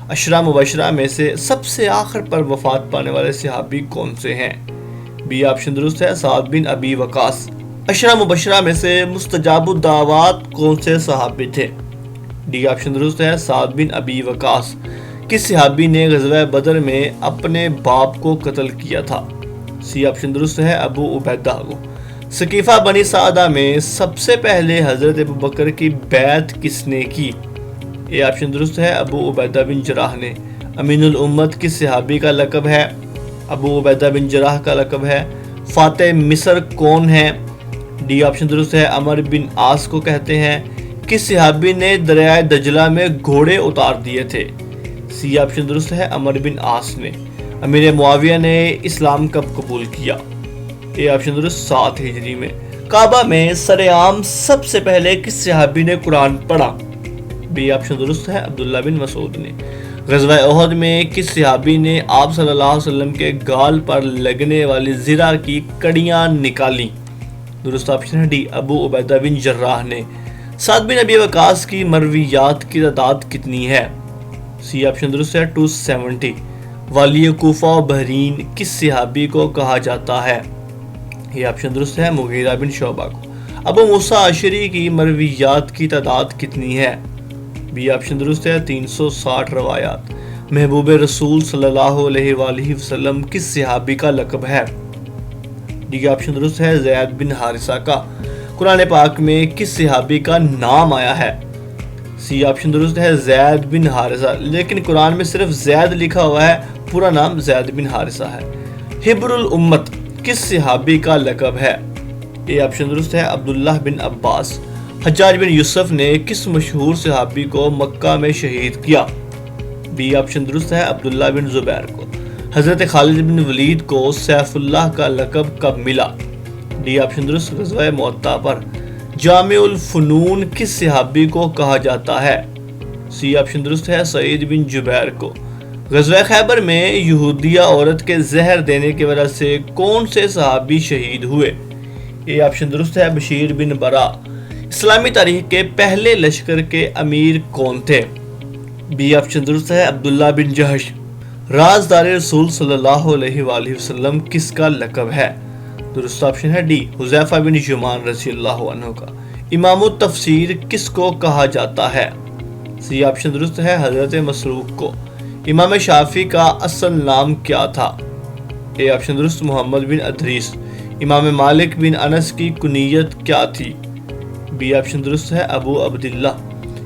عشرہ مبشرہ میں سے سب سے آخر پر وفات پانے والے صحابی کون سے ہیں؟ بی آپشن درست ہے سعد بن ابی وقاص۔ عشرہ مبشرہ میں سے مستجاب الدعوات کون سے صحابی تھے؟ ڈی آپشن درست ہے سعد بن ابی وقاص۔ کس صحابی نے غزوہ بدر میں اپنے باپ کو قتل کیا تھا؟ سی آپشن درست ہے ابو عبیدہ کو۔ ثقیفہ بنی سعدہ میں سب سے پہلے حضرت ابوبکر کی بیعت کس نے کی؟ اے آپشن درست ہے ابو عبیدہ بن جراح نے۔ امین الامت کس صحابی کا لقب ہے؟ ابو عبیدہ بن جراح کا لقب ہے۔ فاتح مصر کون ہے؟ ڈی آپشن درست ہے عمر بن عاص کو کہتے ہیں۔ کس صحابی نے دریائے دجلہ میں گھوڑے اتار دیے تھے؟ سی آپشن درست ہے عمر بن عاص نے۔ امیر معاویہ نے اسلام کب قبول کیا؟ اے آپشن درست 7 ہجری میں۔ کعبہ میں سرعام سب سے پہلے کس صحابی نے قرآن پڑھا؟ بی آپشن درست ہے عبداللہ بن مسعود نے۔ غزوہ احد میں کس صحابی نے آپ صلی اللہ علیہ وسلم کے گال پر لگنے والی زرہ کی کڑیاں نکالی؟ درست آپشن ہے ڈی ابو عبیدہ بن جراح نے۔ سعد بن ابی وقاص کی مرویات کی تعداد کتنی ہے؟ سی آپشن درست ہے 270۔ والی کوفہ و بحرین کس صحابی کو کہا جاتا ہے؟ یہ آپشن درست ہے مغیرہ بن شعبہ کو۔ ابو موسیٰ اشعری کی مرویات کی تعداد کتنی ہے؟ بی آپشن درست ہے 360 روایات۔ محبوب رسول صلی اللہ علیہ وآلہ وسلم کس صحابی کا لقب ہے؟ ڈی آپشن درست ہے زید بن حارثہ کا۔ قرآن پاک میں کس صحابی کا نام آیا ہے؟ سی آپشن درست ہے زید بن حارثہ، لیکن قرآن میں صرف زید لکھا ہوا ہے، پورا نام زید بن حارثہ ہے۔ حبر الامت کس صحابی کا لقب ہے؟ اے آپشن درست ہے عبداللہ بن عباس۔ حجاج بن یوسف نے کس مشہور صحابی کو مکہ میں شہید کیا؟ بی آپشن درست ہے عبداللہ بن زبیر کو۔ حضرت خالد بن ولید کو سیف اللہ کا لقب کب ملا؟ ڈی آپشن درست غزوہ مؤتہ پر۔ جامع الفنون کس صحابی کو کہا جاتا ہے؟ سی آپشن درست ہے سعید بن جبیر کو۔ غزوہ خیبر میں یہودیہ عورت کے زہر دینے کی وجہ سے کون سے صحابی شہید ہوئے؟ اے آپشن درست ہے بشیر بن برا۔ اسلامی تاریخ کے پہلے لشکر کے امیر کون تھے؟ بی آپشن درست ہے عبداللہ بن جہش۔ رازدار رسول صلی اللہ علیہ وآلہ وسلم کس کا لقب ہے؟ درست آپشن ہے ڈی حذیفہ بن یمان رضی اللہ عنہ کا۔ امام التفسیر کس کو کہا جاتا ہے؟ سی آپشن درست ہے حضرت مسروق کو۔ امام شافعی کا اصل نام کیا تھا؟ اے آپشن درست محمد بن ادریس۔ امام مالک بن انس کی کنیت کیا تھی؟ بی آپشن درست ہے ابو عبداللہ۔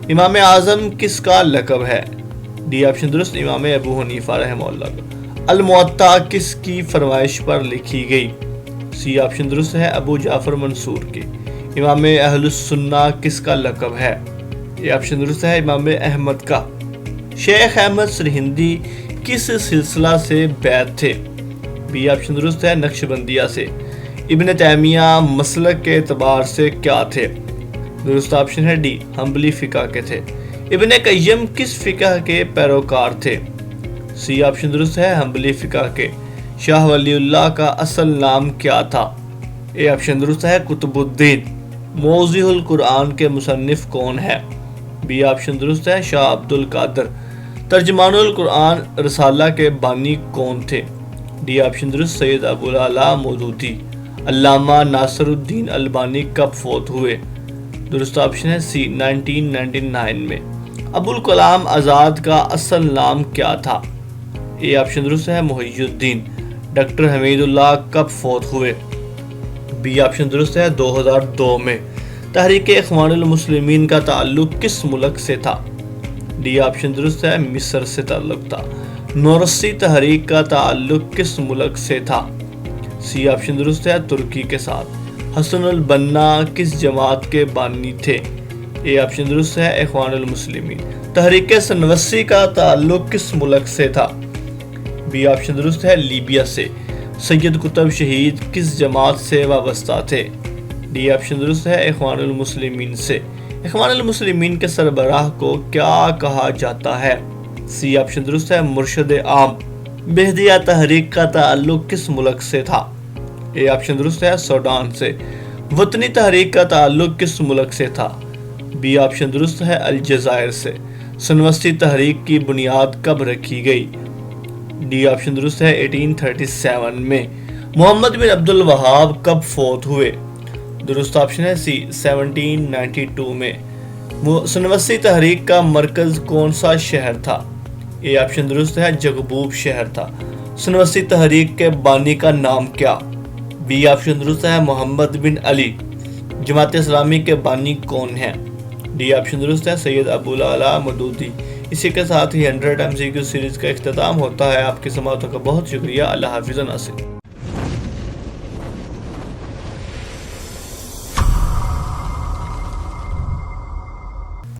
امام اعظم کس کا لقب ہے؟ ڈی آپشن درست امام ابو حنیفہ رحمہ اللہ کا۔ الموطا کس کی فرمائش پر لکھی گئی؟ سی آپشن درست ہے ابو جعفر منصور کی۔ امام اہل السنہ کس کا لقب ہے؟ یہ آپشن درست ہے امام احمد کا۔ شیخ احمد سرہندی کس سلسلہ سے بیعت تھے؟ بی آپشن درست ہے نقشبندیہ سے۔ ابن تیمیہ مسلک کے اعتبار سے کیا تھے؟ درست آپشن ہے ڈی حنبلی فقہ کے تھے۔ ابن قیم کس فقہ کے پیروکار تھے؟ سی آپشن درست ہے حنبلی فقہ کے۔ شاہ ولی اللہ کا اصل نام کیا تھا؟ اے آپشن درست ہے قطب الدین۔ موضح القرآن کے مصنف کون ہے؟ بی آپشن درست ہے شاہ عبد القادر۔ ترجمان القرآن رسالہ کے بانی کون تھے؟ ڈی آپشن درست سید ابو العلا مودودی۔ علامہ ناصر الدین البانی کب فوت ہوئے؟ درست آپشن ہے سی 1999 میں۔ ابو الکلام آزاد کا اصل نام کیا تھا؟ اے آپشن درست ہے محی الدین۔ ڈاکٹر حمید اللہ کب فوت ہوئے؟ بی آپشن درست ہے 2002 میں۔ تحریک اخوان المسلمین کا تعلق کس ملک سے تھا؟ ڈی آپشن درست ہے مصر سے تعلق تھا۔ نورسی تحریک کا تعلق کس ملک سے تھا؟ سی آپشن درست ہے ترکی کے ساتھ۔ حسن البنا کس جماعت کے بانی تھے؟ اے آپشن درست ہے اخوان المسلمین۔ تحریک سنوسی کا تعلق کس ملک سے تھا؟ بی آپشن درست ہے لیبیا سے۔ سید قطب شہید کس جماعت سے وابستہ تھے؟ ڈی آپشن درست ہے اخوان المسلمین سے۔ اخوان المسلمین کے سربراہ کو کیا کہا جاتا ہے؟ سی آپشن درست ہے مرشد عام۔ بہدیہ تحریک کا تعلق کس ملک سے تھا؟ اے آپشن درست ہے سوڈان سے۔ وطنی تحریک کا تعلق کس ملک سے تھا؟ بی آپشن درست ہے الجزائر سے۔ سنوسی تحریک کی بنیاد کب رکھی گئی؟ ڈی آپشن درست ہے 1837 میں۔ محمد بن عبد الوہاب کب فوت ہوئے؟ درست آپشن ہے سی 1792 میں۔ سنوسی تحریک کا مرکز کون سا شہر تھا؟ اے آپشن درست ہے جگبوب شہر تھا۔ سنوسی تحریک کے بانی کا نام کیا؟ بی آپشن درست ہے محمد بن علی۔ جماعت اسلامی کے بانی کون ہیں؟ ڈی آپشن درست ہے سید ابو العلا مودودی۔ اسی کے ساتھ ہی 100 MCQ سیریز کا اختتام ہوتا ہے۔ آپ کی سماعتوں کا بہت شکریہ۔ اللہ حافظ ناصر۔